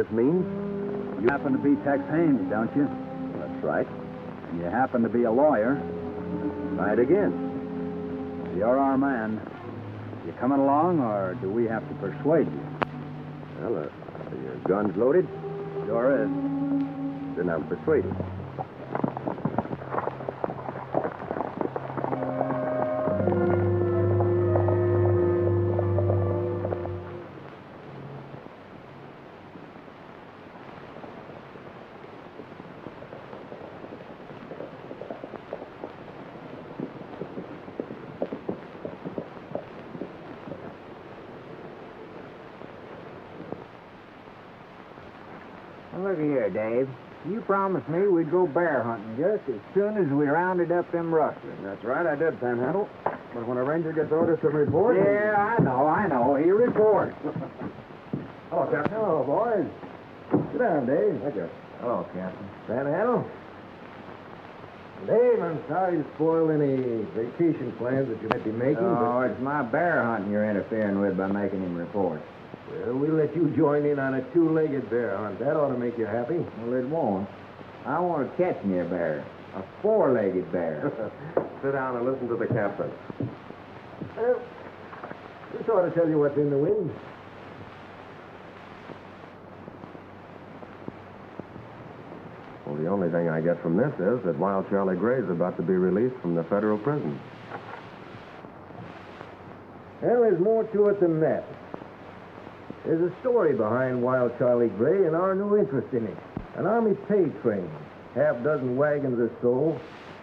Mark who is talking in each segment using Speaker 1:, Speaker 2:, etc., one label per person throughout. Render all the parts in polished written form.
Speaker 1: this means?
Speaker 2: You happen to be Tex Haynes, don't you?
Speaker 1: That's right.
Speaker 2: And you happen to be a lawyer.
Speaker 1: Try it again.
Speaker 2: You're our man. You coming along, or do we have to persuade you?
Speaker 1: Well, are your guns loaded?
Speaker 2: Sure is.
Speaker 1: Then I'm persuaded.
Speaker 3: Look here, Dave. You promised me we'd go bear hunting just as soon as we rounded up them rustlers.
Speaker 1: That's right, I did, Panhandle. But when a ranger gets orders to report...
Speaker 3: Yeah, I know. He reports.
Speaker 1: Hello, Captain.
Speaker 3: Hello, boys.
Speaker 1: Sit down, Dave. Thank you.
Speaker 3: Hello, Captain.
Speaker 1: Panhandle? Dave, I'm sorry to spoil any vacation plans that you might be making,
Speaker 3: Oh, it's my bear hunting you're interfering with by making him report.
Speaker 1: Well, we'll let you join in on a two-legged bear hunt. That ought to make you happy.
Speaker 3: Well, it won't. I want to catch me a bear. A four-legged bear.
Speaker 1: Sit down and listen to the captain. Well, this ought to tell you what's in the wind. Well, the only thing I get from this is that Wild Charlie Gray's about to be released from the federal prison. Well, there's more to it than that. There's a story behind Wild Charlie Gray and our new interest in it. An Army pay train, half-dozen wagons or so,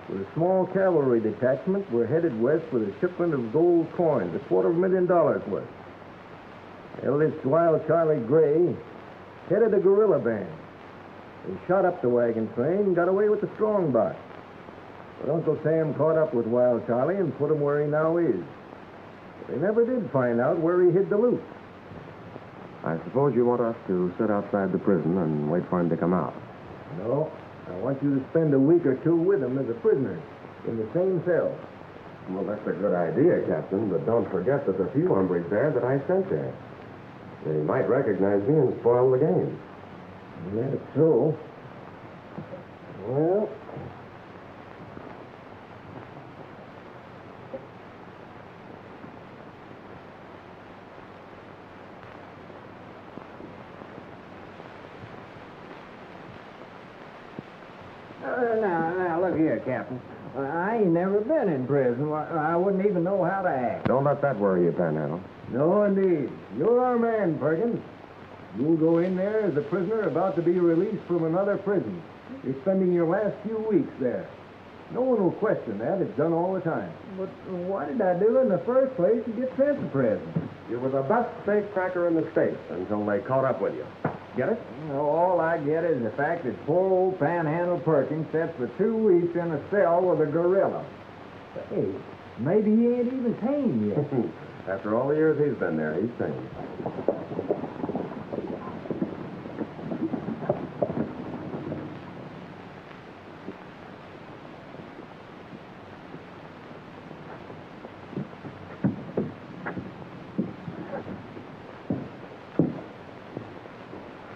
Speaker 1: with a small cavalry detachment were headed west with a shipment of gold coins, $250,000 worth. Well, this Wild Charlie Gray headed a guerrilla band. They shot up the wagon train and got away with the strong box. But Uncle Sam caught up with Wild Charlie and put him where he now is. But they never did find out where he hid the loot. I suppose you want us to sit outside the prison and wait for him to come out. No. I want you to spend a week or two with him as a prisoner in the same cell. Well, that's a good idea, Captain, but don't forget there's a few hombres there that I sent there. They might recognize me and spoil the game. That's so. Well...
Speaker 3: Now, look here, Captain. I ain't never been in prison. I wouldn't even know how to act.
Speaker 1: Don't let that worry you, Panhandle.
Speaker 2: No, indeed. You're our man, Perkins. You'll go in there as a prisoner about to be released from another prison. You're spending your last few weeks there. No one will question that. It's done all the time.
Speaker 3: But what did I do in the first place to get sent to prison?
Speaker 1: You were the best safecracker in the state until they caught up with you. Get it?
Speaker 3: All I get is the fact that poor old Panhandle Perkins sits for 2 weeks in a cell with a gorilla. Hey, maybe he ain't even tame yet.
Speaker 1: After all the years he's been there, he's tame.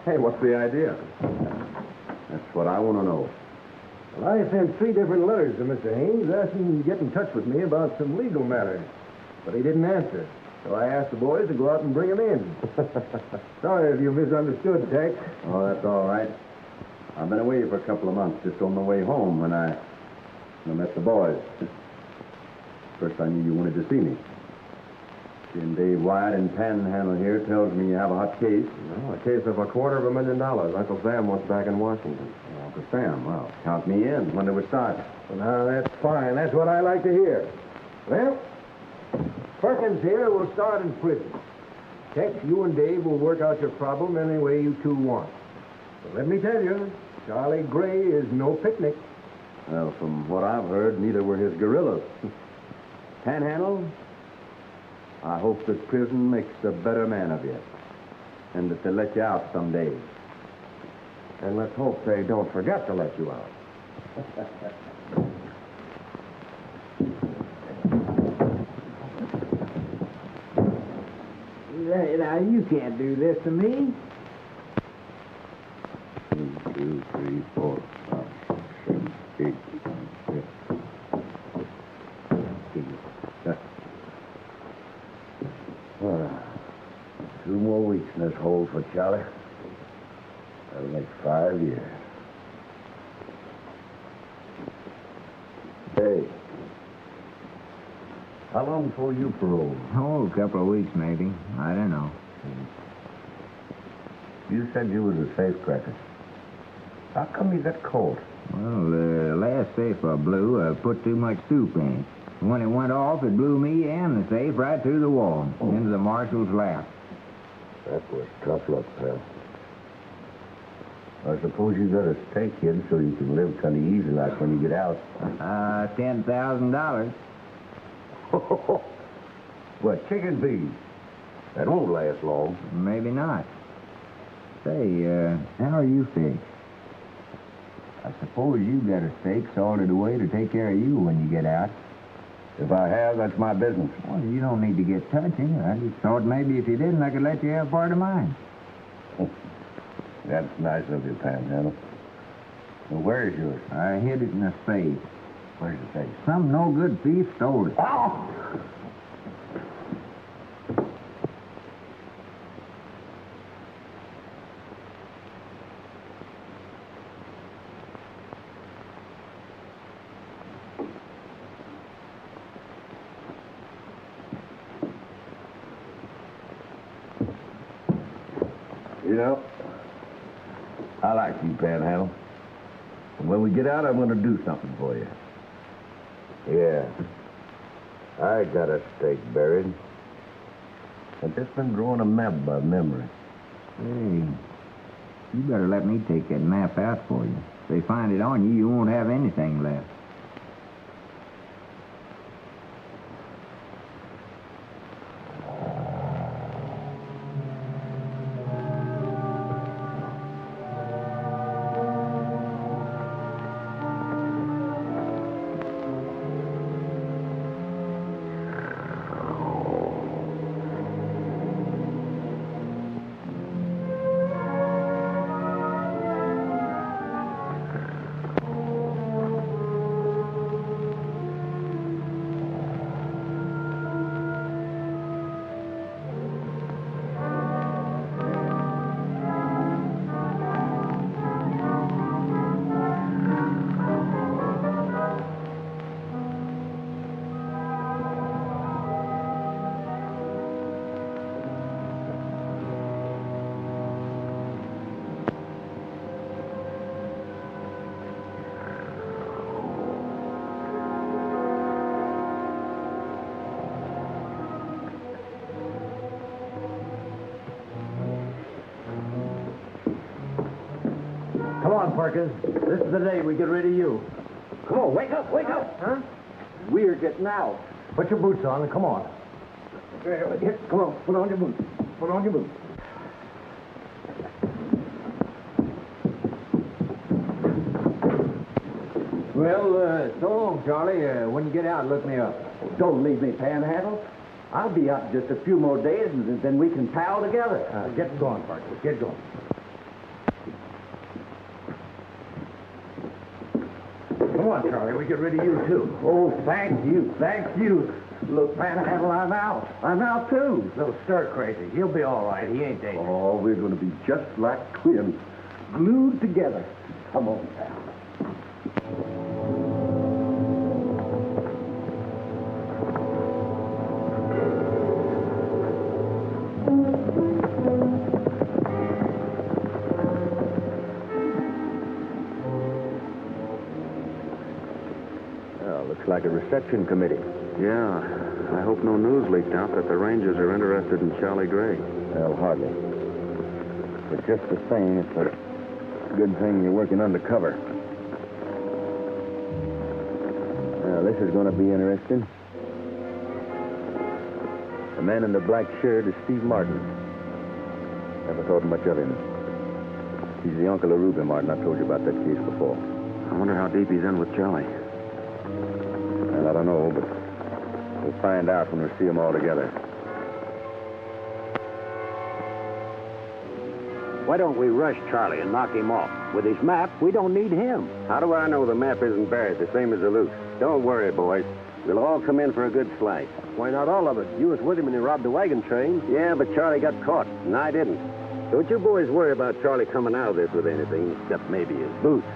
Speaker 1: Hey, what's the idea? That's what I want to know.
Speaker 2: Well, I sent 3 different letters to Mr. Haynes asking him to get in touch with me about some legal matters. But he didn't answer. So I asked the boys to go out and bring him in. Sorry if you misunderstood, Tex.
Speaker 1: Oh, that's all right. I've been away for a couple of months, just on my way home when I met the boys. First I knew you wanted to see me. Seeing Dave Wyatt in Panhandle here tells me you have a hot case.
Speaker 4: Well, a case of $250,000. Uncle Sam wants back in Washington.
Speaker 1: Uncle Sam, well, count me in. When do we start?
Speaker 2: Well, now, that's fine. That's what I like to hear. Well, Perkins here will start in prison. Tex, you and Dave will work out your problem any way you two want. But let me tell you, Charlie Gray is no picnic.
Speaker 1: Well, from what I've heard, neither were his gorillas. Panhandle, I hope that prison makes a better man of you, and that they let you out someday.
Speaker 4: And let's hope they don't forget to let you out.
Speaker 3: Now, you can't do this to me.
Speaker 2: more weeks in this hole for Charlie. That'll make 5 years. Hey. How long before you parole?
Speaker 3: Oh, a couple of weeks, maybe. I don't know.
Speaker 2: You said you was a safecracker. How come you got caught?
Speaker 3: Well, the last safe I blew, I put too much soup in it. When it went off, it blew me and the safe right through the wall, into the marshal's lap.
Speaker 2: That was tough luck, pal. I suppose you got a stake in so you can live kind of easy like when you get out.
Speaker 3: $10,000.
Speaker 2: What, chicken feed? That won't last long.
Speaker 3: Maybe not. Say, how are you fixed? I suppose you got a stake sorted away to take care of you when you get out.
Speaker 2: If I have, that's my business.
Speaker 3: Well, you don't need to get touching. I just thought maybe if you didn't, I could let you have part of mine.
Speaker 2: That's nice of you, Panhandle. Well, where is yours?
Speaker 3: I hid it in a safe.
Speaker 2: Where's the safe?
Speaker 3: Some no-good thief stole it.
Speaker 2: Oh! You know, I like you, Panhandle. And when we get out, I'm going to do something for you. Yeah. I got a stake buried. I've just been drawing a map by memory.
Speaker 3: Hey, you better let me take that map out for you. If they find it on you, you won't have anything left.
Speaker 1: Come on, Perkins. This is the day we get rid of you.
Speaker 2: Come on, wake up, wake up!
Speaker 1: Huh?
Speaker 2: We're getting out.
Speaker 1: Put your boots on and come on.
Speaker 2: Here, come on, put on your boots. Put on your boots.
Speaker 1: Well, so long, Charlie. When you get out, look me up.
Speaker 2: Don't leave me, Panhandle. I'll be out in just a few more days, and then we can pal together.
Speaker 1: Get going, Perkins. Get going. Come on, Charlie. We get rid of you, too.
Speaker 2: Oh, thank you, thank you. Look, Panhandle, I'm out. I'm out, too.
Speaker 1: Little stir-crazy. He'll be all right. He ain't dangerous.
Speaker 2: Oh, we're going to be just like twins, glued together. Come on, pal.
Speaker 4: Looks like a reception committee. Yeah. I hope no news leaked out that the Rangers are interested in Charlie Gray.
Speaker 2: Well, hardly. But just the same, it's a good thing you're working undercover. Now, this is going to be interesting. The man in the black shirt is Steve Martin. Never thought much of him. He's the uncle of Ruby Martin. I told you about that case before.
Speaker 4: I wonder how deep he's in with Charlie.
Speaker 2: Well, I don't know, but we'll find out when we see them all together.
Speaker 5: Why don't we rush Charlie and knock him off? With his map, we don't need him.
Speaker 4: How do I know the map isn't buried the same as the loot?
Speaker 5: Don't worry, boys. We'll all come in for a good slice.
Speaker 6: Why not all of it? You was with him when he robbed the wagon train.
Speaker 5: Yeah, but Charlie got caught, and I didn't. Don't you boys worry about Charlie coming out of this with anything, except maybe his boots.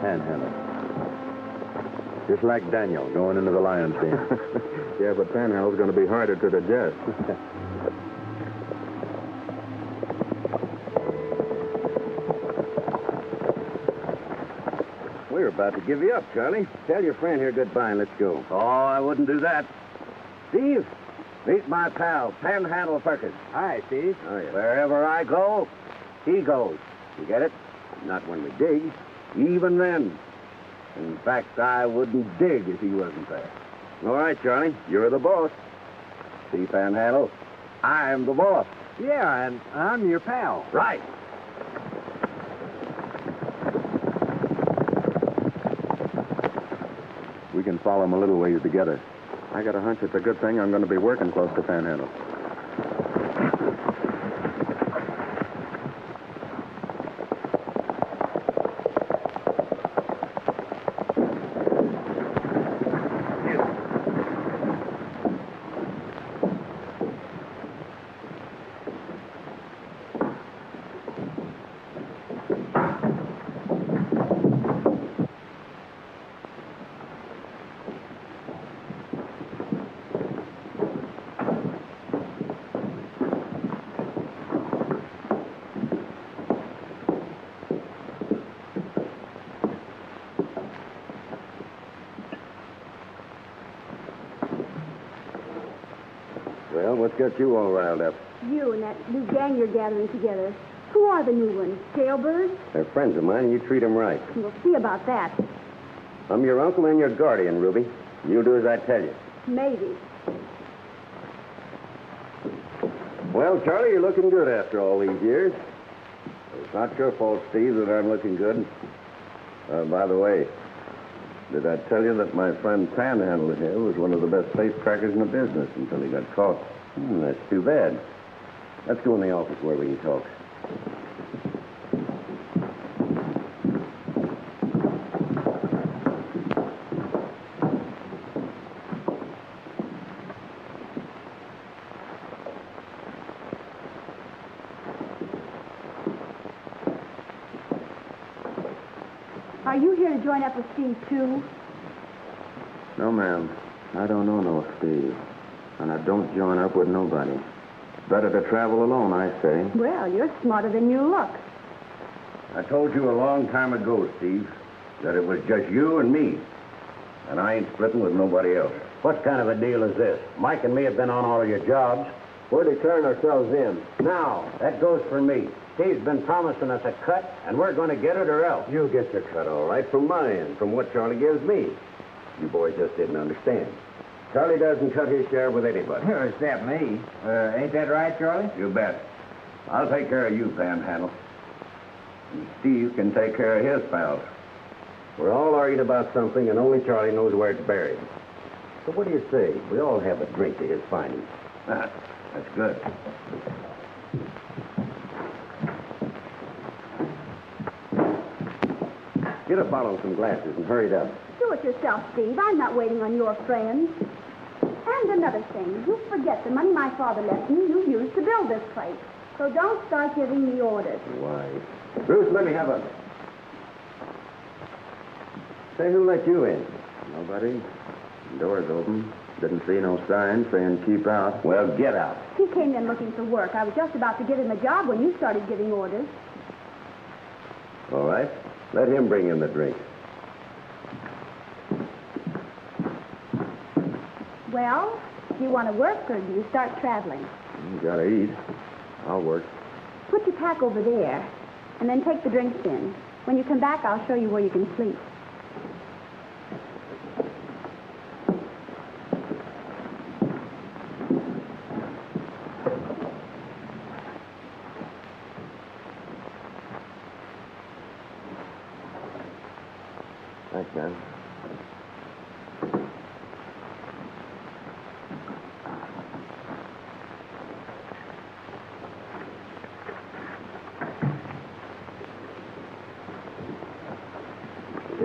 Speaker 4: Panhandle. Just like Daniel going into the lion's den. Yeah, but Panhandle's going to be harder to digest.
Speaker 5: We're about to give you up, Charlie. Tell your friend here goodbye and let's go.
Speaker 6: Oh, I wouldn't do that.
Speaker 5: Steve, meet my pal, Panhandle Perkins.
Speaker 3: Hi, Steve.
Speaker 5: Oh, yeah. Wherever I go, he goes. You get it? Not when we dig. Even then. In fact, I wouldn't dig if he wasn't there. All right, Charlie, you're the boss. See, Panhandle, I'm the boss.
Speaker 3: Yeah, and I'm your pal.
Speaker 5: Right.
Speaker 4: We can follow him a little ways together. I got a hunch it's a good thing I'm going to be working close to Panhandle.
Speaker 5: Well, what's got you all riled up?
Speaker 7: You and that new gang you're gathering together. Who are the new ones? Jailbirds?
Speaker 5: They're friends of mine, and you treat them right.
Speaker 7: We'll see about that.
Speaker 5: I'm your uncle and your guardian, Ruby. You do as I tell you.
Speaker 7: Maybe.
Speaker 5: Well, Charlie, you're looking good after all these years. It's not your fault, Steve, that I'm looking good. By the way, did I tell you that my friend Panhandle here was one of the best safecrackers in the business until he got caught? That's too bad. Let's go in the office where we can talk.
Speaker 7: Are you here to join up with Steve, too?
Speaker 4: No, ma'am. I don't know no Steve. And I don't join up with nobody. Better to travel alone, I say.
Speaker 7: Well, you're smarter than you look.
Speaker 5: I told you a long time ago, Steve, that it was just you and me. And I ain't splitting with nobody else.
Speaker 6: What kind of a deal is this? Mike and me have been on all of your jobs.
Speaker 3: We're declaring ourselves in.
Speaker 6: Now, that goes for me. Steve's been promising us a cut, and we're going to get it or else.
Speaker 5: You'll get your cut all right from my end, from what Charlie gives me. You boys just didn't understand. Charlie doesn't cut his share with anybody.
Speaker 3: Except me. Ain't that right, Charlie?
Speaker 5: You bet. I'll take care of you, Panhandle. And Steve can take care of his pals. We're all arguing about something, and only Charlie knows where it's buried. So what do you say? We all have a drink to his findings. That's good. Get a bottle and some glasses and hurry it up.
Speaker 7: Do it yourself, Steve. I'm not waiting on your friends. And another thing, you forget the money my father left me you used to build this place. So don't start giving me orders.
Speaker 5: Why? Bruce, let me have a... Say, who let you in?
Speaker 4: Nobody. Door's open. Didn't see no sign saying keep out.
Speaker 5: Well, get out.
Speaker 7: He came in looking for work. I was just about to give him a job when you started giving orders.
Speaker 5: All right. Let him bring in the drink.
Speaker 7: Well, do you want to work or do you start traveling?
Speaker 4: You gotta eat. I'll work.
Speaker 7: Put your pack over there and then take the drinks in. When you come back, I'll show you where you can sleep.
Speaker 4: Thanks, man.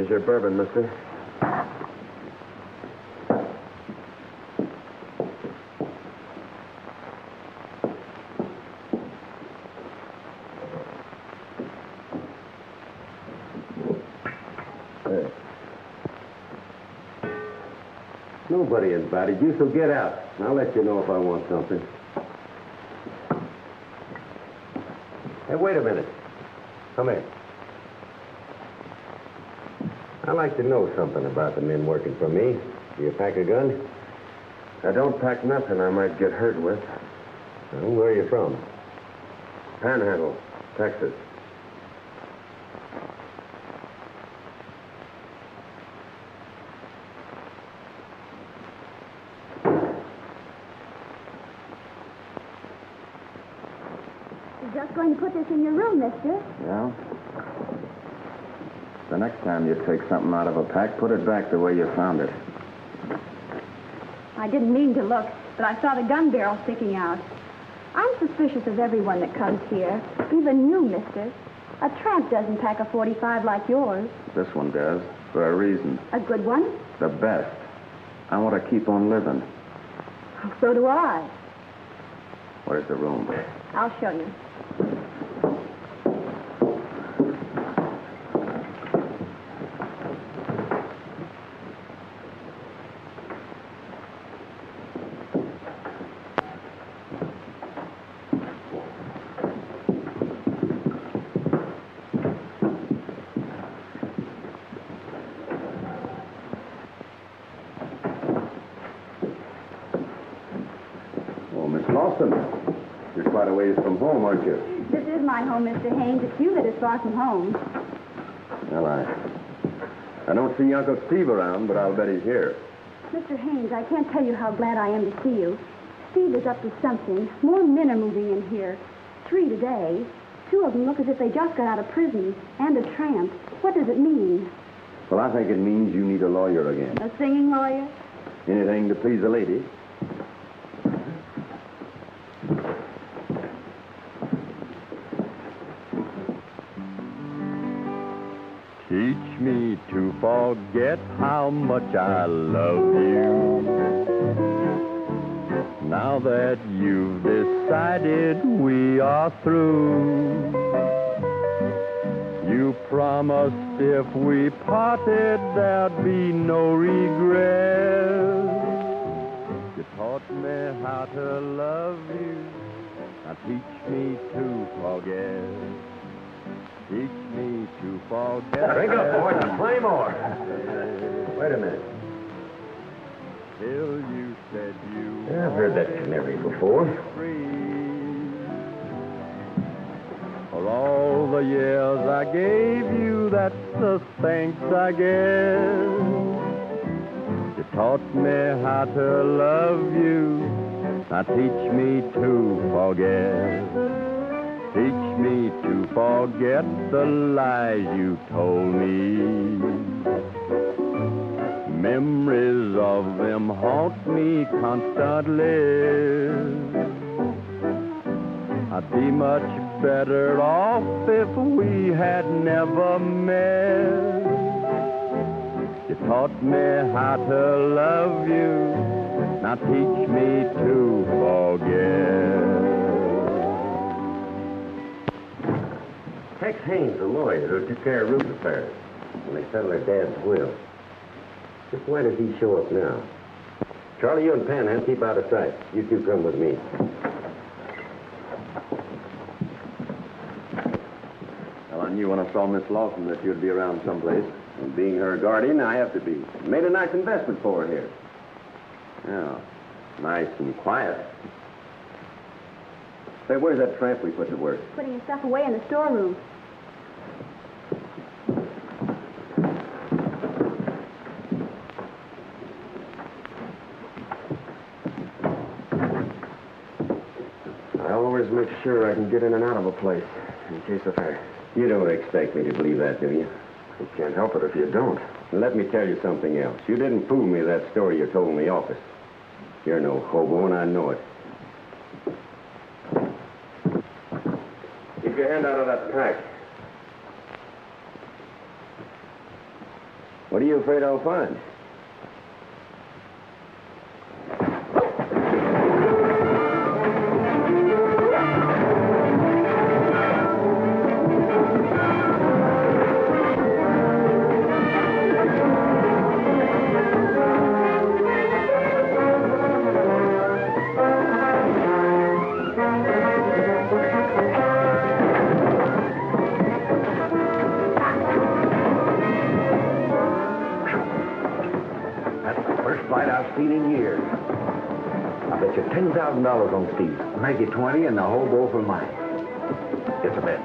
Speaker 4: Here's your bourbon, mister.
Speaker 5: Nobody invited you, so get out. I'll let you know if I want something. Hey, wait a minute. Come here. I'd like to know something about the men working for me. Do you pack a gun?
Speaker 4: I don't pack nothing I might get hurt with.
Speaker 5: Well, where are you from?
Speaker 4: Panhandle, Texas.
Speaker 7: You're just going to put this in your room, mister.
Speaker 4: Yeah? The next time you take something out of a pack, put it back the way you found it.
Speaker 7: I didn't mean to look, but I saw the gun barrel sticking out. I'm suspicious of everyone that comes here, even you, mister. A tramp doesn't pack a 45 like yours.
Speaker 4: This one does, for a reason.
Speaker 7: A good one?
Speaker 4: The best. I want to keep on living.
Speaker 7: So do I.
Speaker 4: Where's the room?
Speaker 7: I'll show you.
Speaker 4: You're quite a ways from home, aren't you?
Speaker 7: This is my home, Mr. Haynes. It's you that is far from home.
Speaker 4: Well, I don't see Uncle Steve around, but I'll bet he's here.
Speaker 7: Mr. Haynes, I can't tell you how glad I am to see you. Steve is up to something. More men are moving in here. 3 today. 2 of them look as if they just got out of prison. And a tramp. What does it mean?
Speaker 4: Well, I think it means you need a lawyer again.
Speaker 7: A singing lawyer?
Speaker 4: Anything to please a lady.
Speaker 8: Teach me to forget how much I love you. Now that you've decided we are through, you promised if we parted there'd be no regret. You taught me how to love you. Now teach me to forget. Teach me to forget.
Speaker 5: Drink up, boys, and play more. Wait a minute.
Speaker 8: Till you said you
Speaker 5: Yeah, I've heard that canary before.
Speaker 8: free. For all the years I gave you, that's the thanks I guess. You taught me how to love you. Now teach me to forget. Teach me to forget the lies you told me. Memories of them haunt me constantly. I'd be much better off if we had never met. You taught me how to love you. Now teach me to forget.
Speaker 5: Tex Haynes, the lawyer who took care of Ruth's affairs when they settled her dad's will. Just why does he show up now? Charlie, you and Panhandle keep out of sight. You two come with me.
Speaker 4: Well, I knew when I saw Miss Lawson that you'd be around someplace.
Speaker 5: And being her guardian, I have to be. Made a nice investment for her here.
Speaker 4: Yeah, nice and quiet.
Speaker 5: Say, where's that tramp we put to work?
Speaker 7: Putting his stuff away in the storeroom.
Speaker 4: I always make sure I can get in and out of a place in case of fire.
Speaker 5: You don't expect me to believe that, do you?
Speaker 4: You can't help it if you don't.
Speaker 5: Let me tell you something else. You didn't fool me that story you told in the office. You're no hobo, and I know it.
Speaker 4: Keep your hand out of that pack.
Speaker 5: What are you afraid I'll find?
Speaker 6: Seen in years. I bet you $10,000 on Steve. Make it 20 and the hobo for mine. It's a bet.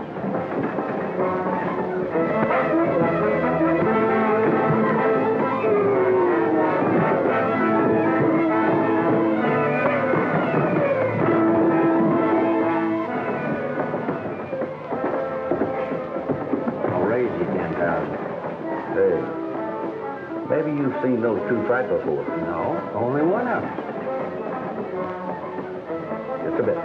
Speaker 6: I'll raise you 10,000. Hey. Maybe you've seen those two fight before. No, only one of them. Just a bit.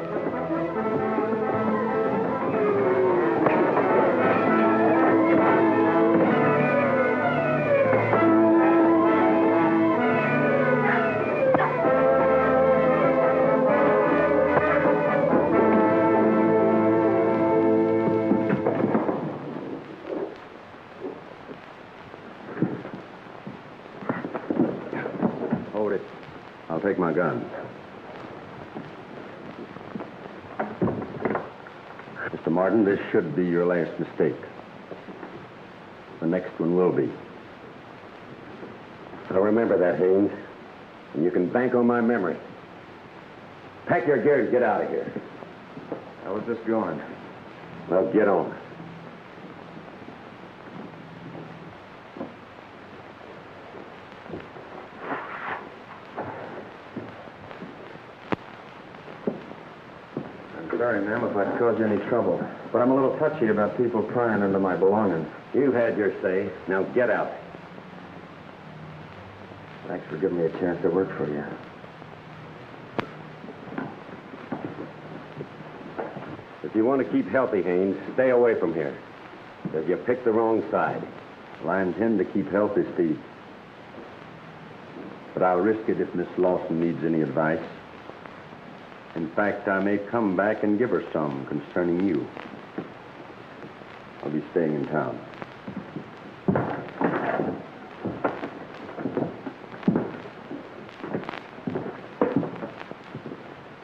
Speaker 4: I'll take my gun. Mr. Martin, this should be your last mistake. The next one will be. I'll remember that, Haynes. And you can bank on my memory. Pack your gear and get out of here.
Speaker 3: I was just going.
Speaker 4: Well, get on.
Speaker 3: Sorry, ma'am, if I've caused you any trouble. But I'm a little touchy about people prying into my belongings.
Speaker 4: You've had your say. Now get out.
Speaker 3: Thanks for giving me a chance to work for you.
Speaker 4: If you want to keep healthy, Haynes, stay away from here. Because you picked the wrong side. Well, I intend to keep healthy, Steve. But I'll risk it if Miss Lawson needs any advice. In fact, I may come back and give her some concerning you. I'll be staying in town.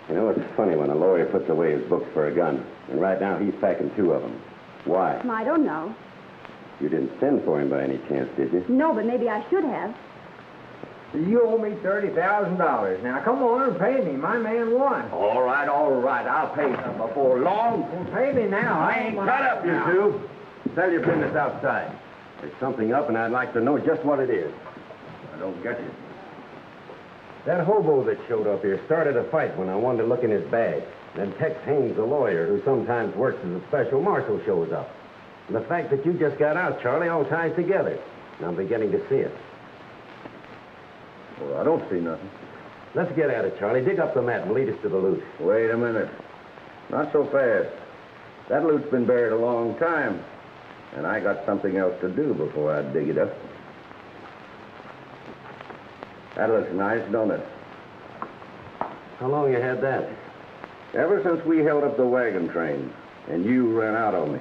Speaker 4: You know, it's funny when a lawyer puts away his books for a gun. And right now, he's packing 2 of them. Why?
Speaker 7: I don't know.
Speaker 4: You didn't send for him by any chance, did you?
Speaker 7: No, but maybe I should have.
Speaker 3: You owe me $30,000. Now, come on and pay me. My man won.
Speaker 6: All right. I'll pay you before long.
Speaker 3: Well, pay me now.
Speaker 6: I ain't
Speaker 4: Shut up, you two. Sell your business outside. There's something up, and I'd like to know just what it is.
Speaker 6: I don't get you.
Speaker 4: That hobo that showed up here started a fight when I wanted to look in his bag. Then Tex Haynes, the lawyer, who sometimes works as a special marshal, shows up. And the fact that you just got out, Charlie, all ties together. And I'm beginning to see it.
Speaker 5: Well, I don't see nothing.
Speaker 4: Let's get at it, Charlie. Dig up the map and lead us to the loot.
Speaker 5: Wait a minute. Not so fast. That loot's been buried a long time. And I got something else to do before I dig it up. That looks nice, don't it?
Speaker 4: How long you had that?
Speaker 5: Ever since we held up the wagon train and you ran out on me.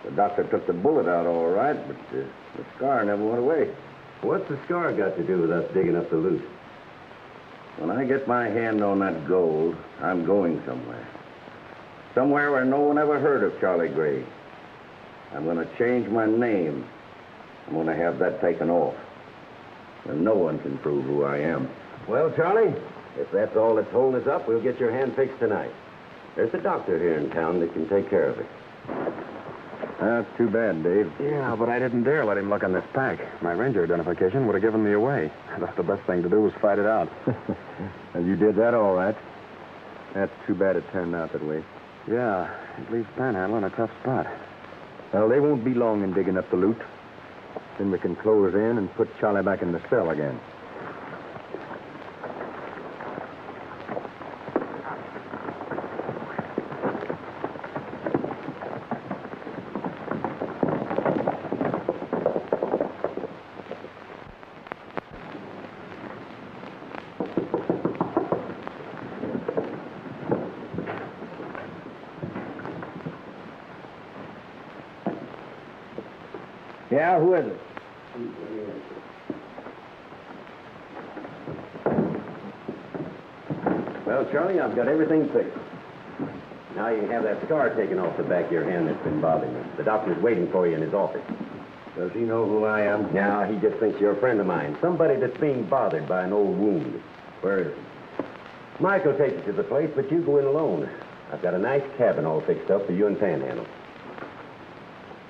Speaker 5: The doctor took the bullet out all right, but the scar never went away.
Speaker 4: What's the scar got to do with us digging up the loot?
Speaker 5: When I get my hand on that gold, I'm going somewhere. Somewhere where no one ever heard of Charlie Gray. I'm going to change my name. I'm going to have that taken off. And no one can prove who I am.
Speaker 4: Well, Charlie, if that's all that's holding us up, we'll get your hand fixed tonight. There's a doctor here in town that can take care of it.
Speaker 8: That's too bad, Dave. Yeah, but I didn't dare let him look on this pack. My ranger identification would have given me away. The best thing to do was fight it out.
Speaker 3: And you did that all right. That's too bad it turned out that way.
Speaker 8: Yeah, it leaves Panhandle in a tough spot.
Speaker 3: Well, they won't be long in digging up the loot. Then we can close in and put Charlie back in the cell again. Yeah, who is it?
Speaker 4: Well, Charlie, I've got everything fixed. Now you can have that scar taken off the back of your hand that's been bothering you. The doctor's waiting for you in his office.
Speaker 5: Does he know who I am?
Speaker 4: Now, he just thinks you're a friend of mine. Somebody that's being bothered by an old wound. Where is he? Mike will take you to the place, but you go in alone. I've got a nice cabin all fixed up for you and Panhandle.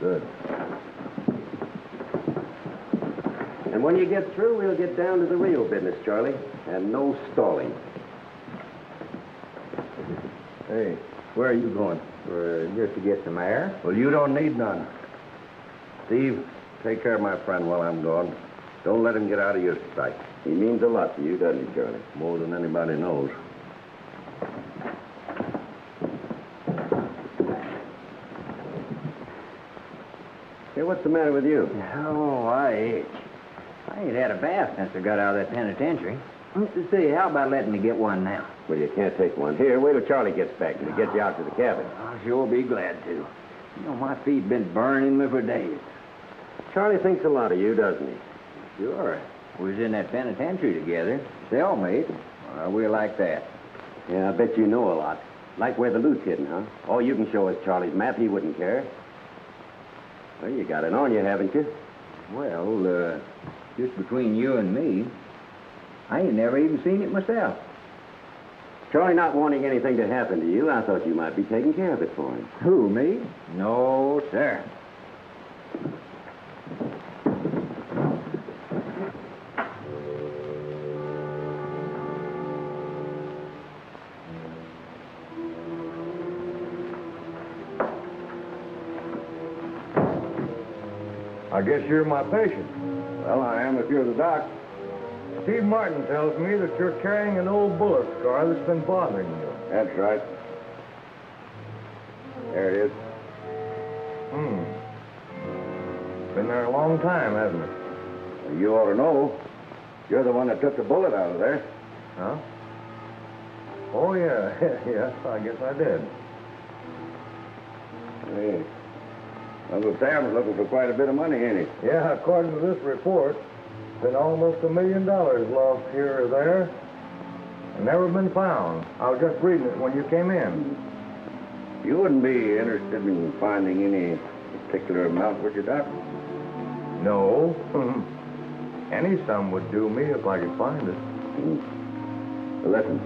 Speaker 5: Good.
Speaker 4: And when you get through, we'll get down to the real business, Charlie. And no stalling.
Speaker 3: Hey, where are you going? Just to get some air?
Speaker 5: Well, you don't need none. Steve, take care of my friend while I'm gone. Don't let him get out of your sight.
Speaker 6: He means a lot to you, doesn't he, Charlie?
Speaker 5: More than anybody knows.
Speaker 4: Hey, what's the matter with you?
Speaker 3: Oh, I itch. I ain't had a bath since I got out of that penitentiary. Say, how about letting me get one now?
Speaker 4: Well, you can't take one. Here, wait till Charlie gets back and he'll get you out to the cabin.
Speaker 3: I'll sure be glad to. You know, my feet been burning me for days.
Speaker 4: Charlie thinks a lot of you, doesn't he?
Speaker 3: Sure. We was in that penitentiary together. Cellmate. We're like that.
Speaker 4: Yeah, I bet you know a lot. Like where the loot's hidden, huh? All you can show us Charlie's map. He wouldn't care. Well, you got it on you, haven't you?
Speaker 3: Well, just between you and me, I ain't never even seen it myself.
Speaker 4: Charlie not wanting anything to happen to you, I thought you might be taking care of it for him.
Speaker 3: Who, me? No, sir.
Speaker 2: I guess you're my patient.
Speaker 5: Well, I am if you're the doc.
Speaker 2: Steve Martin tells me that you're carrying an old bullet scar that's been bothering you.
Speaker 5: That's right. There it is.
Speaker 2: Been there a long time, hasn't it?
Speaker 5: Well, you ought to know. You're the one that took the bullet out of there.
Speaker 2: Huh? Oh, yeah. Yes, I guess I did.
Speaker 5: Hey. Uncle Sam's looking for quite a bit of money, ain't he?
Speaker 2: Yeah, according to this report, been almost $1 million lost here or there and never been found. I was just reading it when you came in.
Speaker 5: You wouldn't be interested in finding any particular amount, would you, Doc?
Speaker 2: No. Any sum would do me if I could find it.
Speaker 5: Well, listen.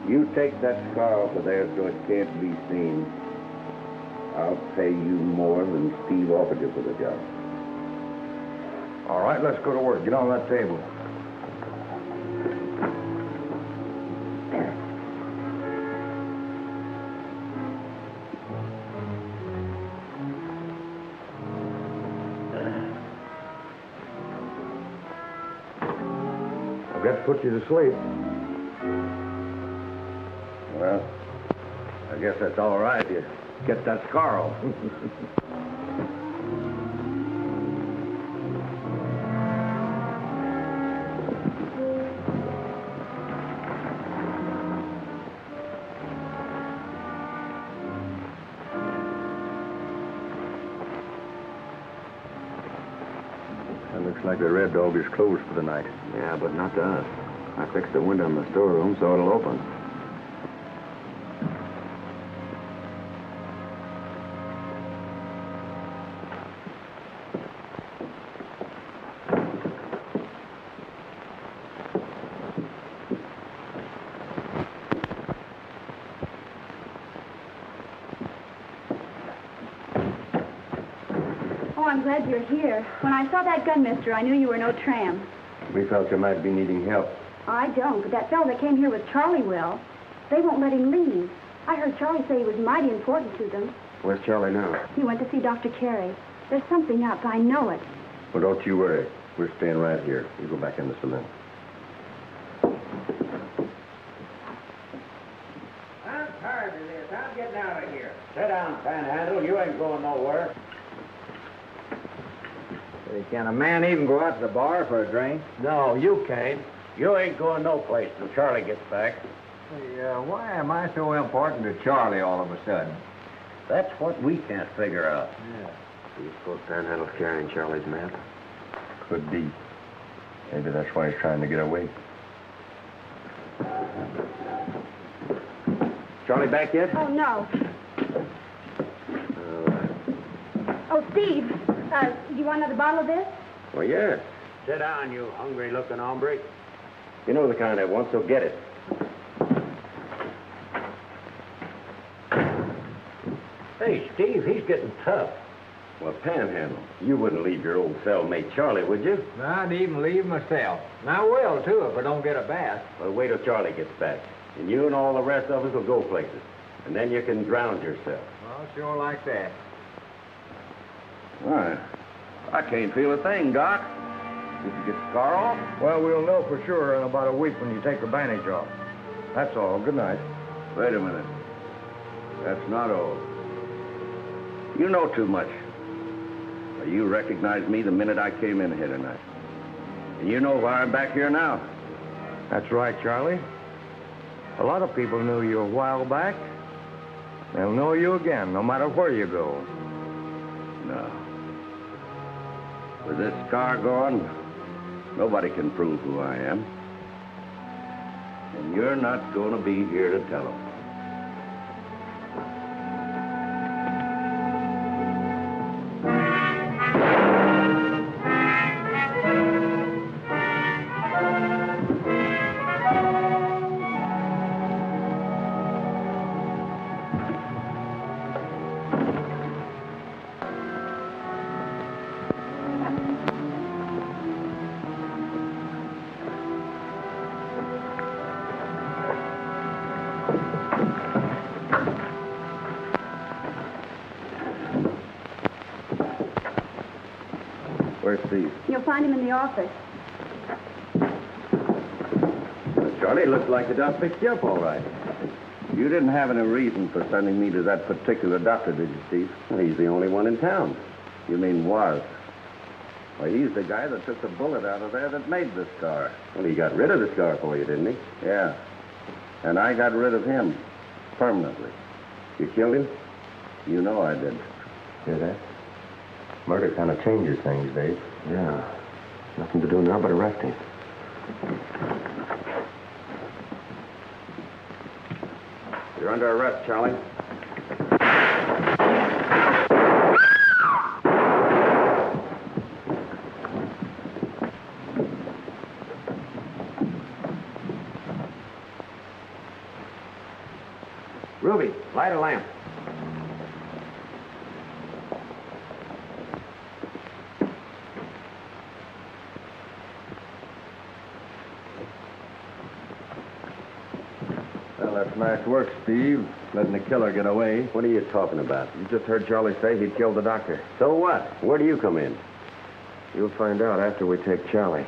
Speaker 5: You take that scar off of there so it can't be seen. I'll pay you more than Steve offered you for the job.
Speaker 2: All right, let's go to work. Get on that table. I've got to put you to sleep.
Speaker 5: Well, I guess that's all right. You get that scar off.
Speaker 2: Looks like the Red Dog is closed for the night.
Speaker 6: Yeah, but not to us. I fixed the window in the storeroom so it'll open.
Speaker 7: Oh, I'm glad you're here. When I saw that gun, mister, I knew you were no tramp.
Speaker 5: We felt you might be needing help.
Speaker 7: I don't, but that fellow that came here with Charlie will. They won't let him leave. I heard Charlie say he was mighty important to them.
Speaker 5: Where's Charlie now?
Speaker 7: He went to see Dr. Carey. There's something up. I know it.
Speaker 5: Well, don't you worry. We're staying right here. You go back in the saloon.
Speaker 3: I'm tired of this. I'm getting out of here. Sit down, Panhandle. You ain't going nowhere. Hey, can a man even go out to the bar for a drink?
Speaker 6: No, you can't. You ain't going no place till Charlie gets back.
Speaker 3: Hey, why am I so important to Charlie all of a sudden?
Speaker 6: That's what we can't figure out.
Speaker 4: Do you suppose Panhandle's carrying Charlie's map?
Speaker 2: Could be. Maybe that's why he's trying to get away.
Speaker 4: Charlie back yet?
Speaker 7: Oh, no.
Speaker 4: All right.
Speaker 7: Oh, Steve, do you want another bottle of this?
Speaker 4: Well, yes.
Speaker 6: Sit down, you hungry-looking hombre.
Speaker 4: You know the kind I want, so get it.
Speaker 6: Hey, Steve, he's getting tough.
Speaker 4: Well, Panhandle, you wouldn't leave your old cellmate Charlie, would you?
Speaker 3: I'd even leave myself. And I will, too, if I don't get a bath.
Speaker 4: Well, wait till Charlie gets back. And you and all the rest of us will go places. And then you can drown yourself.
Speaker 3: Well, sure like that.
Speaker 5: Why, I can't feel a thing, Doc. Did you get the car off?
Speaker 2: Well, we'll know for sure in about a week when you take the bandage off. That's all. Good night.
Speaker 5: Wait a minute. That's not all. You know too much. Well, you recognized me the minute I came in here tonight. And you know why I'm back here now.
Speaker 2: That's right, Charlie. A lot of people knew you a while back. They'll know you again, no matter where you go.
Speaker 5: No. With this car gone, nobody can prove who I am. And you're not going to be here to tell them.
Speaker 2: Where's Steve?
Speaker 7: You'll find him in the office.
Speaker 4: Well, Charlie, it looks like the doc picked you up all right.
Speaker 5: You didn't have any reason for sending me to that particular doctor, did you, Steve?
Speaker 4: Well, he's the only one in town.
Speaker 5: You mean was? Well, he's the guy that took the bullet out of there that made this car.
Speaker 4: Well, he got rid of the scar for you, didn't he?
Speaker 5: Yeah. And I got rid of him. Permanently.
Speaker 4: You killed him?
Speaker 5: You know I did.
Speaker 2: Hear that? Murder kind of changes things, Dave.
Speaker 4: Yeah. Nothing to do now but arrest him. You're under arrest, Charlie. Ruby, light a lamp.
Speaker 2: Well, that's nice work, Steve. Letting the killer get away.
Speaker 4: What are you talking about?
Speaker 2: You just heard Charlie say he'd killed the doctor.
Speaker 4: So what? Where do you come in?
Speaker 2: You'll find out after we take Charlie.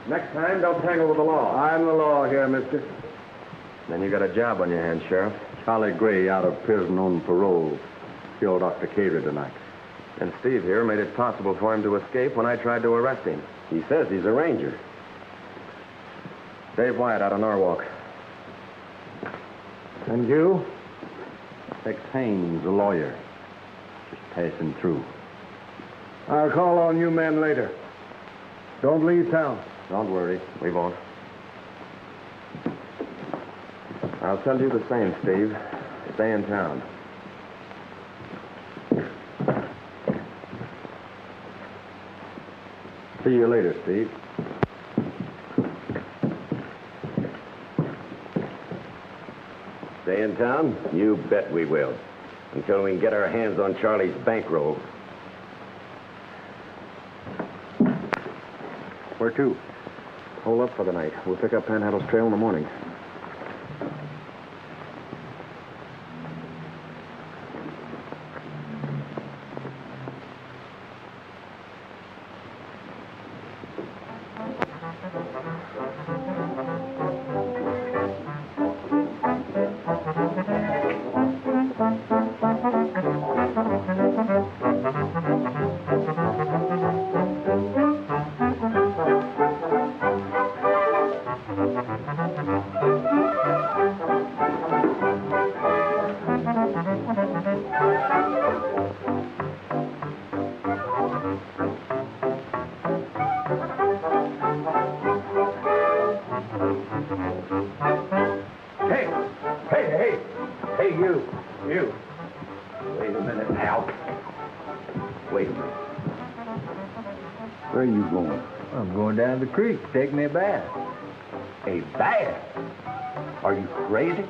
Speaker 4: Next time, don't tangle with the law.
Speaker 2: I'm the law here, mister. Then you got a job on your hands, Sheriff. Charlie Gray, out of prison on parole, killed Dr. Cater tonight. And Steve here made it possible for him to escape when I tried to arrest him.
Speaker 4: He says he's a ranger.
Speaker 2: Dave Wyatt out of Norwalk. And you? Tex Haynes, a lawyer. Just passing through.
Speaker 9: I'll call on you men later. Don't leave town.
Speaker 2: Don't worry, we won't. I'll tell you the same, Steve. Stay in town. See you later, Steve.
Speaker 4: Stay Stay in town? You bet we will. Until we can get our hands on Charlie's bankroll.
Speaker 6: Where to? Hold up for the night. We'll pick up Panhandle's trail in the morning.
Speaker 4: You. Wait a minute now. Wait a minute.
Speaker 6: Where are you going?
Speaker 3: I'm going down to the creek to take me a bath.
Speaker 6: A bath? Are you crazy?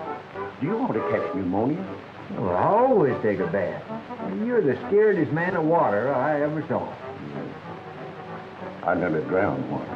Speaker 6: Do you want to catch pneumonia?
Speaker 3: Well, I always take a bath. You're the scaredest man of water I ever saw.
Speaker 6: I never drowned once.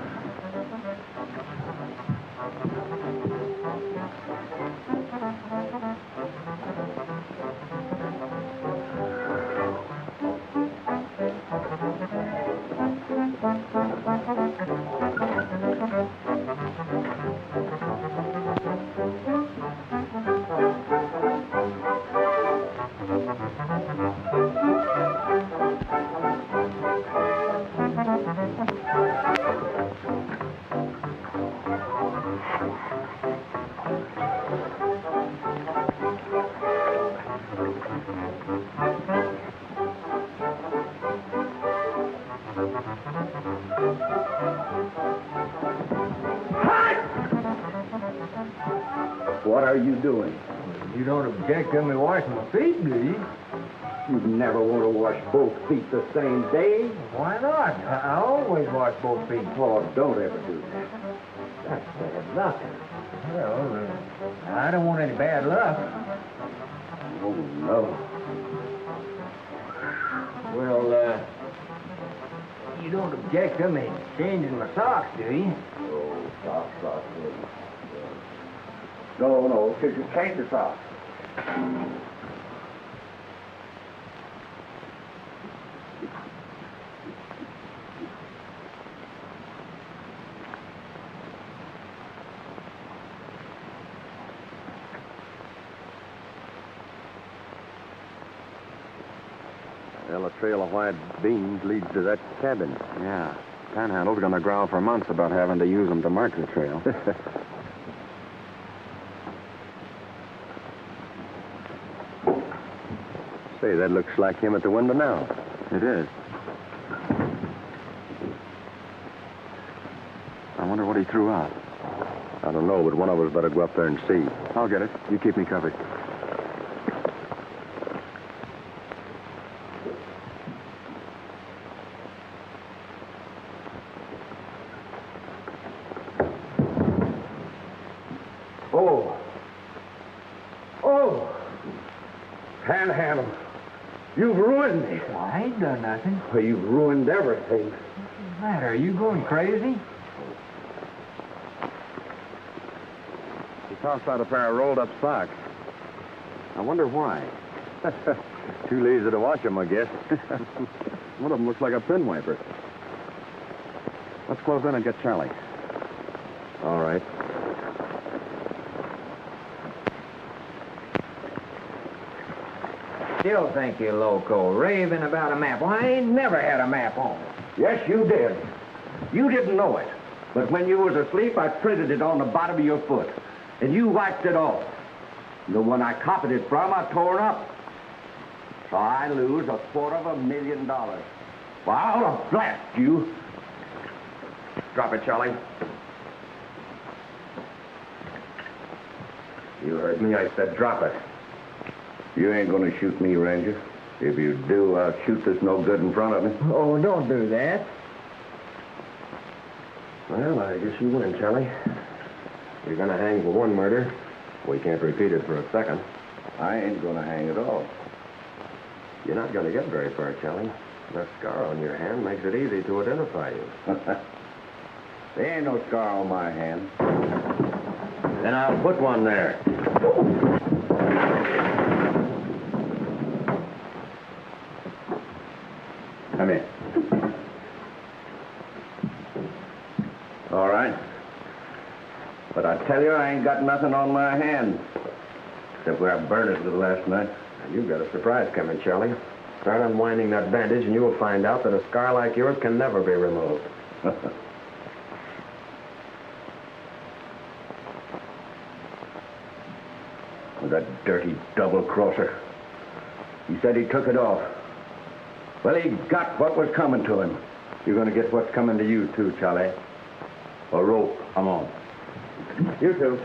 Speaker 6: What are you doing?
Speaker 3: You don't object to me washing my feet, do you?
Speaker 6: You'd never want to wash both feet the same day.
Speaker 3: Why not? I always wash both feet.
Speaker 6: Oh, don't ever do that.
Speaker 3: That's bad luck. Well, I don't want any bad luck.
Speaker 6: Oh, no.
Speaker 3: Well, you don't object to me changing my socks, do you?
Speaker 6: Oh, socks. No, because you change the socks.
Speaker 8: Well, a trail of white beans leads to that cabin.
Speaker 6: Yeah. Panhandle's going to growl for months about having to use them to mark the trail.
Speaker 8: Say, that looks like him at the window now.
Speaker 6: It is. I wonder what he threw out.
Speaker 8: I don't know, but one of us better go up there and see.
Speaker 6: I'll get it. You keep me covered.
Speaker 4: Panhandle, you've ruined me.
Speaker 3: Well, I ain't done nothing.
Speaker 4: Well, you've ruined everything.
Speaker 3: What's the matter? Are you going crazy?
Speaker 8: He tossed out a pair of rolled-up socks.
Speaker 6: I wonder why.
Speaker 8: Too lazy to wash them, I guess.
Speaker 6: One of them looks like a pen wiper. Let's close in and get Charlie.
Speaker 8: All right.
Speaker 3: Still think you're loco, raving about a map. Well, I ain't never had a map on.
Speaker 6: Yes, you did. You didn't know it. But when you was asleep, I printed it on the bottom of your foot. And you wiped it off. The one I copied it from, I tore up. So I lose $250,000. Well, I ought to blast you. Drop it, Charlie.
Speaker 4: You heard me. I said drop it.
Speaker 5: You ain't going to shoot me, Ranger. If you do, I'll shoot this no good in front of me.
Speaker 3: Oh, don't do that.
Speaker 4: Well, I guess you win, Charlie. You're going to hang for one murder, We can't repeat it for a second.
Speaker 5: I ain't gonna hang at all.
Speaker 4: You're not going to get very far, Charlie. That scar on your hand makes it easy to identify you.
Speaker 5: There ain't no scar on my hand.
Speaker 4: Then I'll put one there. Come here.
Speaker 5: All right. But I tell you, I ain't got nothing on my hand. Except where I burned it last night.
Speaker 4: And you've got a surprise coming, Charlie. Start unwinding that bandage, and you will find out that a scar like yours can never be removed.
Speaker 5: That dirty double-crosser. He said he took it off. Well, he got what was coming to him.
Speaker 4: You're going to get what's coming to you, too, Charlie. A rope. Come on. You two.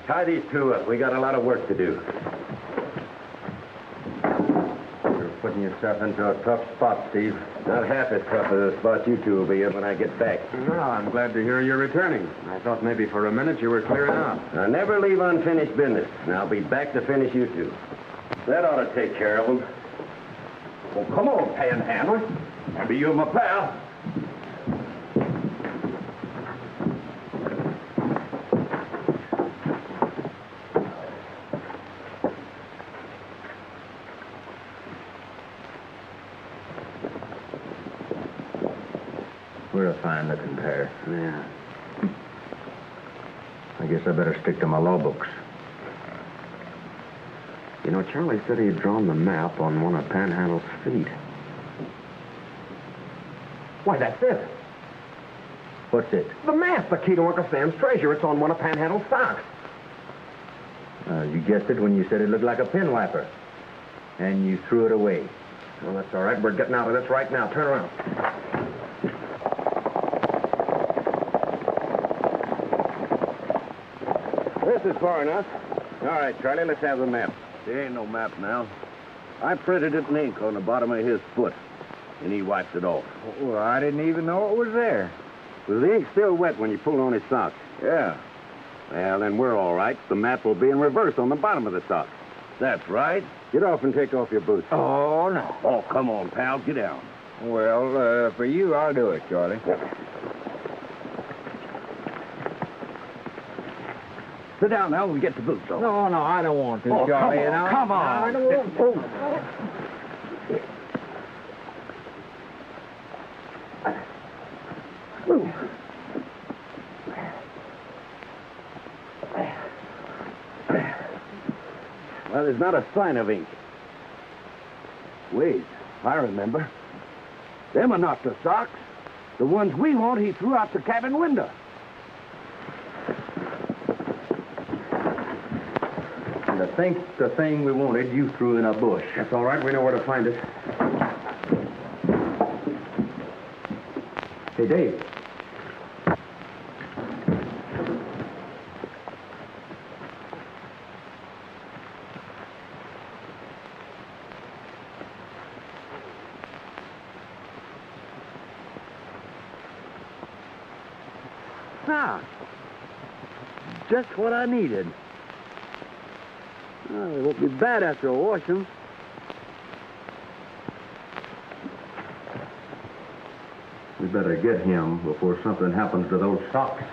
Speaker 4: Tie these two up. We got a lot of work to do. You're putting yourself into a tough spot, Steve. Not half as tough as the spot you two will be in when I get back.
Speaker 10: Well, I'm glad to hear you're returning. I thought maybe for a minute you were clearing out.
Speaker 4: I never leave unfinished business, and I'll be back to finish you two. That ought to take care of them.
Speaker 6: Well, come on, panhandler. Maybe you're my pal.
Speaker 10: We're a fine-looking pair. Yeah. I guess I better stick to my law books. You know, Charlie said he'd drawn the map on one of Panhandle's feet.
Speaker 6: Why, that's it.
Speaker 10: What's it?
Speaker 6: The map, the key to Uncle Sam's treasure. It's on one of Panhandle's socks.
Speaker 10: You guessed it when you said it looked like a pin wiper. And you threw it away.
Speaker 6: Well, that's all right. We're getting out of this right now. Turn around.
Speaker 5: This is far enough. All right, Charlie, let's have the map. There ain't no map now. I printed it in ink on the bottom of his foot, and he wiped it off.
Speaker 3: Well, I didn't even know it was there.
Speaker 5: Was the ink still wet when you pulled on his sock? Yeah. Well, then we're all right. The map will be in reverse on the bottom of the sock. That's right. Get off and take off your boots.
Speaker 3: Oh, no.
Speaker 5: Oh, come on, pal. Get down.
Speaker 3: Well, for you, I'll do it, Charlie.
Speaker 6: Sit down now and we get the boots on.
Speaker 3: No, I don't want to,
Speaker 6: Oh,
Speaker 3: Charlie.
Speaker 6: come on.
Speaker 3: I don't want to.
Speaker 5: Well, there's not a sign of ink.
Speaker 6: Wait, I remember. Them are not the socks. The ones we want, he threw out the cabin window.
Speaker 10: And I think the thing we wanted you threw in a bush.
Speaker 6: That's all right. We know where to find it.
Speaker 10: Hey, Dave.
Speaker 3: Ah, just what I needed. Well, it won't be bad after I wash them.
Speaker 10: We better get him before something happens to those socks.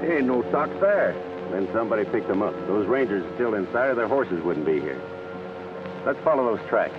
Speaker 5: There ain't no socks there. Then somebody picked them up. Those rangers are still inside or their horses wouldn't be here. Let's follow those tracks.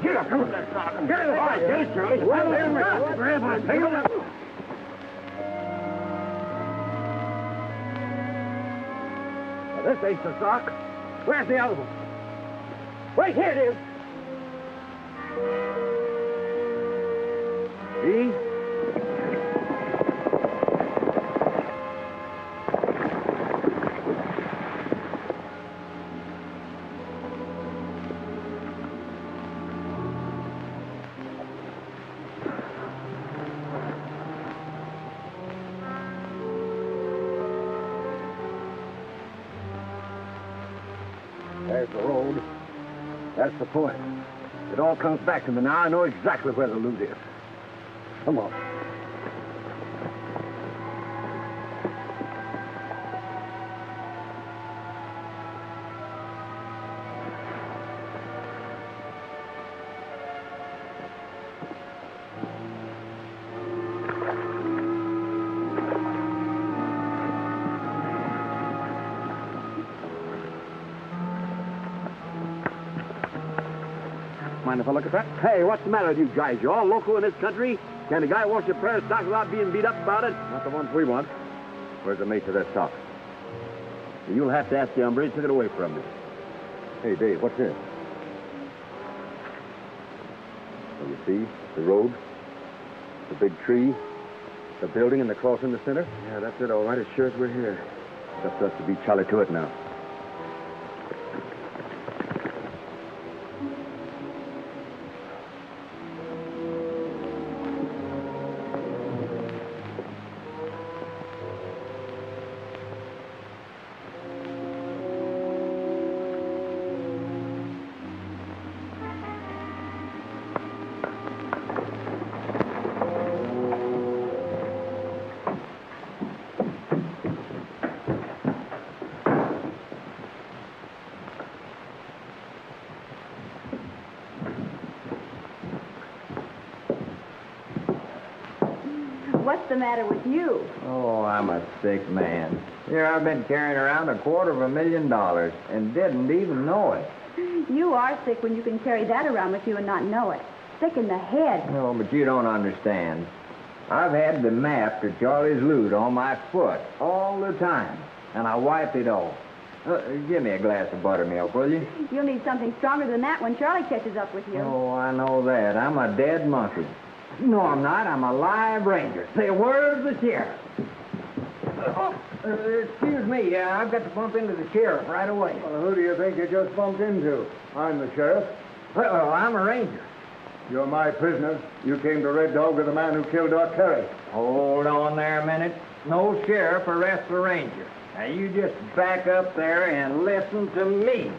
Speaker 6: Get up, come on, that sock. Get it, all right, get it, Shirley. Grab on, take it up. This ain't the sock. Where's the other one? Wait, here it is. See? There's the road. That's the point. It all comes back to me now. I know exactly where the loot is. Come on. Mind if I look at that? Hey, what's the matter with you guys? You all local in this country? Can a guy wash a pair of socks without being beat up about it?
Speaker 5: Not the ones we want. Where's the mate to that sock? You'll have to ask the hombre. He took it away from me. Hey, Dave, what's this? Well, you see, the road, the big tree, the building, and the cross in the center? Yeah, that's it, all right. As sure as we're here. It's up to us to beat Charlie to it now.
Speaker 7: What's the matter with you?
Speaker 3: Oh, I'm a sick man. Here I've been carrying around $250,000 and didn't even know it.
Speaker 7: You are sick when you can carry that around with you and not know it. Sick in the head.
Speaker 3: No, but you don't understand. I've had the map to Charlie's loot on my foot all the time, and I wiped it off. Give me a glass of buttermilk, will you?
Speaker 7: You'll need something stronger than that when Charlie catches up with you.
Speaker 3: Oh, I know that. I'm a dead monkey. No, I'm not. I'm a live ranger. Say, where's the sheriff? Excuse me. I've got to bump into the sheriff right away.
Speaker 9: Well, who do you think you just bumped into? I'm the sheriff.
Speaker 3: Well, I'm a ranger.
Speaker 9: You're my prisoner. You came to Red Dog with the man who killed Doc Terry.
Speaker 3: Hold on there a minute. No sheriff arrests a ranger. Now, you just back up there and listen to me.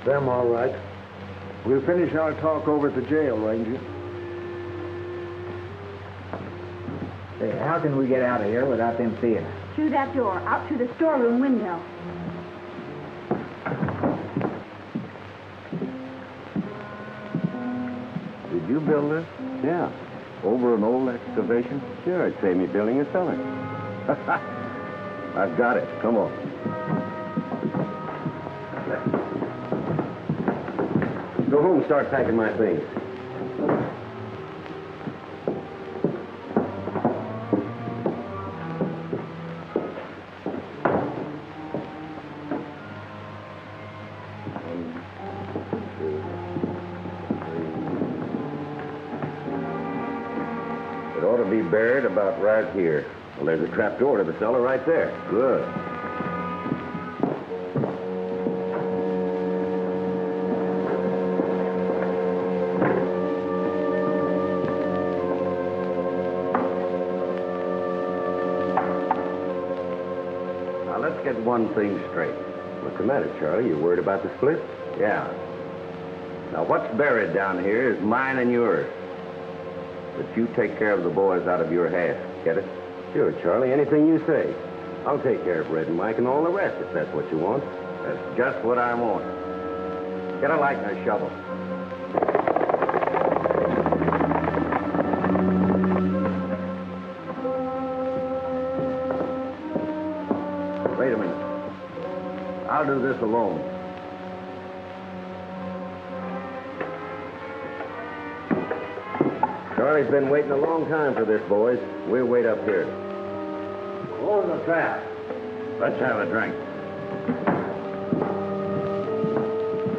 Speaker 9: Them all right. We'll finish our talk over at the jail, Ranger.
Speaker 3: Hey, how can we get out of here without them seeing us?
Speaker 7: Through that door, out through the storeroom window.
Speaker 5: Did you build this?
Speaker 3: Yeah.
Speaker 5: Over an old excavation? Sure, it'd save me building a cellar. I've got it. Come on.
Speaker 4: Go home and start packing my things.
Speaker 5: It ought to be buried about right here. Well, there's a trap door to the cellar right there. Good. Now, let's get one thing straight.
Speaker 4: What's the matter, Charlie? You worried about the split?
Speaker 5: Yeah. Now, what's buried down here is mine and yours. But you take care of the boys out of your half. Get it?
Speaker 4: Sure, Charlie. Anything you say. I'll take care of Red and Mike and all the rest if that's what you want.
Speaker 5: That's just what I want. Get a light and a shovel. Wait a minute. I'll do this alone.
Speaker 4: Charlie's been waiting a long time for this, boys. We'll wait up here.
Speaker 5: Close the trap. Let's have a drink.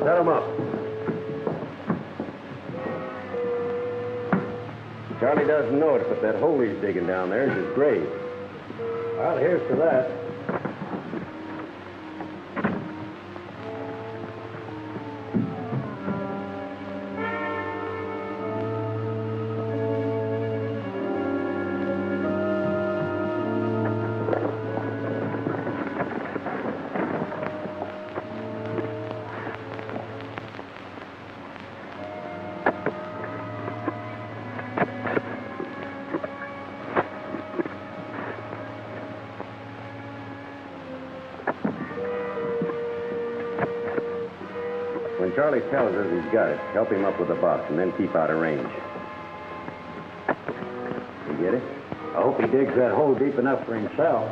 Speaker 4: Set 'em up. Charlie doesn't know it, but that hole he's digging down there is his grave.
Speaker 2: Well, here's to that.
Speaker 4: When Charlie tells us he's got it, help him up with the box and then keep out of range. You get it?
Speaker 2: I hope he digs that hole deep enough for himself.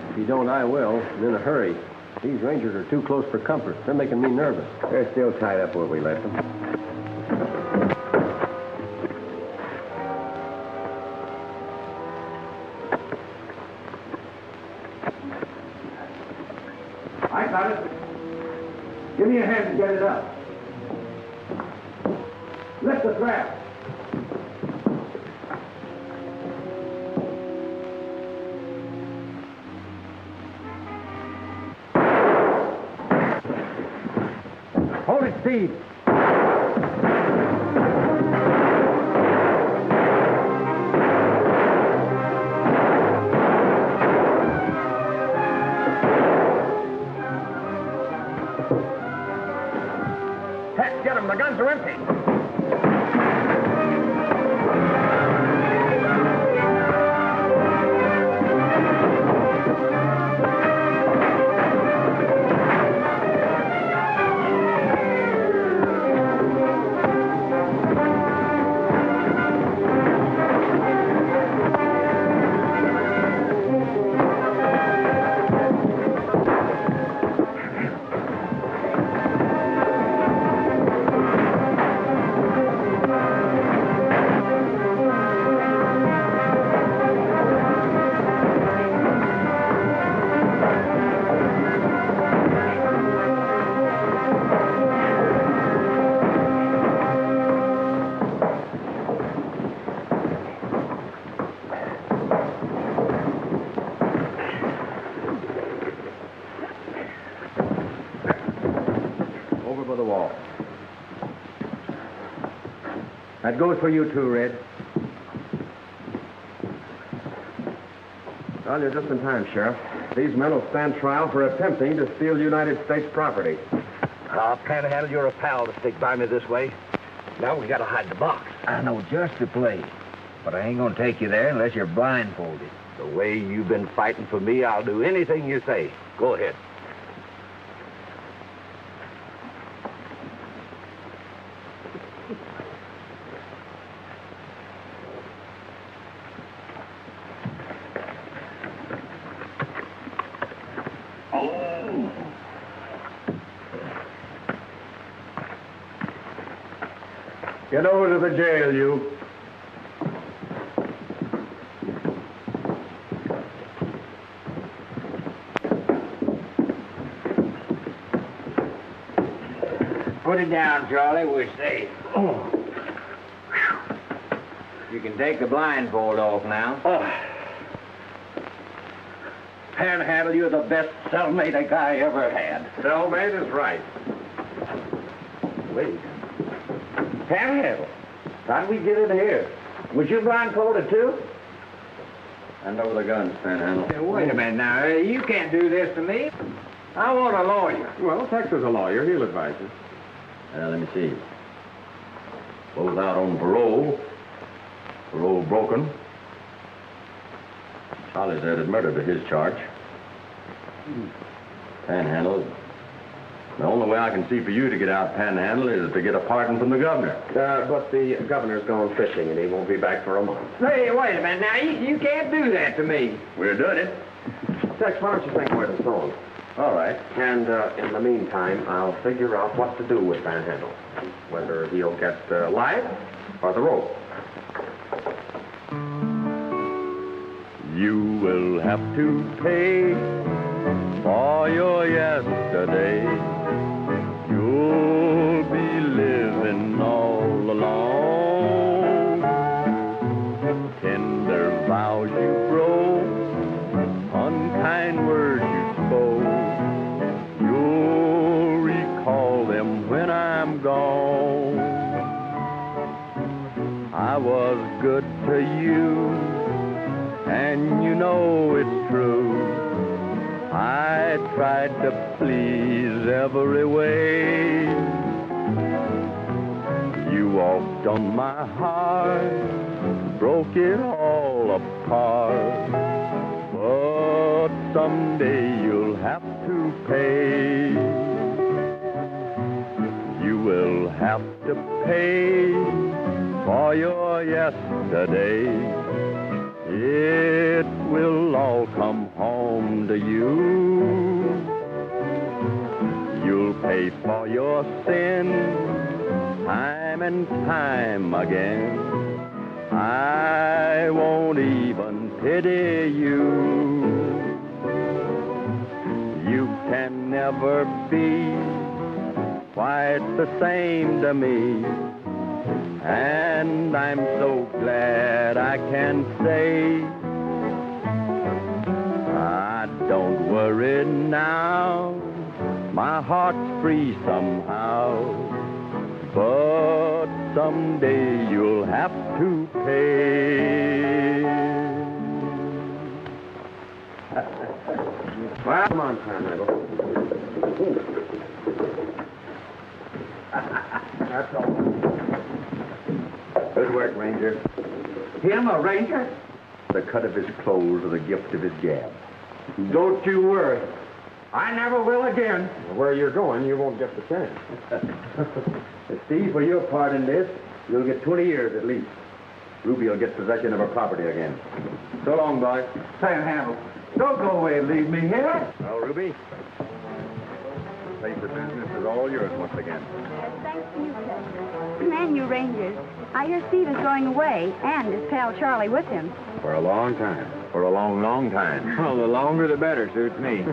Speaker 2: If he don't, I will, and in a hurry. These rangers are too close for comfort. They're making me nervous.
Speaker 4: They're still tied up where we left them.
Speaker 6: I got it. Give me a hand to get it up. Lift the trap.
Speaker 2: Hold it, Steve.
Speaker 6: Heck, get him. The guns are empty.
Speaker 4: The wall. That goes for you too, Red. Well, you're just in time, Sheriff. These men will stand trial for attempting to steal United States property.
Speaker 6: Panhandle, you're a pal to stick by me this way. Now we gotta hide the box.
Speaker 3: I know just the place, but I ain't gonna take you there unless you're blindfolded.
Speaker 6: The way you've been fighting for me, I'll do anything you say. Go ahead.
Speaker 9: Get over to the jail, you.
Speaker 3: Put it down, Charlie. We're safe. You can take the blindfold off now.
Speaker 6: Panhandle, you're the best cellmate I ever had.
Speaker 4: Cellmate is right.
Speaker 6: Wait. Panhandle, how'd we get in here? Was you blindfolded too?
Speaker 10: Hand over the guns, Panhandle.
Speaker 3: Hey, wait a minute now. You can't do this to me. I want a lawyer.
Speaker 4: Well, Tex is a lawyer. He'll advise you.
Speaker 10: Let me see. Both out on parole. Parole broken. Charlie's added murder to his charge. Panhandle. The only way I can see for you to get out, Panhandle, is to get a pardon from the governor.
Speaker 4: But the governor's gone fishing, and he won't be back for a month.
Speaker 3: Hey, wait a minute now. You can't do that to me.
Speaker 10: We're doing it.
Speaker 4: Tex, why don't you think where the song?
Speaker 10: All right.
Speaker 4: And in the meantime, I'll figure out what to do with Panhandle. Whether he'll get life or the rope.
Speaker 8: You will have to pay for your yesterday. You'll be living all alone. Tender vows you broke, unkind words you spoke. You'll recall them when I'm gone. I was good to you, and you know it's true. I tried to please every way. You walked on my heart, broke it all apart. But someday you'll have to pay. You will have to pay for your yesterday. It will all come home to you. You'll pay for your sin time and time again. I won't even pity you. You can never be quite the same to me. And I'm so glad I can say I don't worry now. My heart's free somehow. But someday you'll have to pay.
Speaker 4: Well, come on, Panhandle. That's all.
Speaker 10: Good work, Ranger.
Speaker 6: Him, a ranger?
Speaker 10: The cut of his clothes or the gift of his gab.
Speaker 6: Don't you worry. I never will again.
Speaker 4: Where you're going, you won't get the chance.
Speaker 10: Steve, for your part in this, you'll get 20 years at least. Ruby will get possession of her property again. So long, boy.
Speaker 6: Panhandle, don't go away and leave me here.
Speaker 10: Well, Ruby, the place of business is all yours once again.
Speaker 7: Thanks to you, Tex. And you Rangers. I hear Steve is going away, and his pal Charlie with him.
Speaker 10: For a long time. For a long, long time.
Speaker 3: Well, the longer the better, suits me.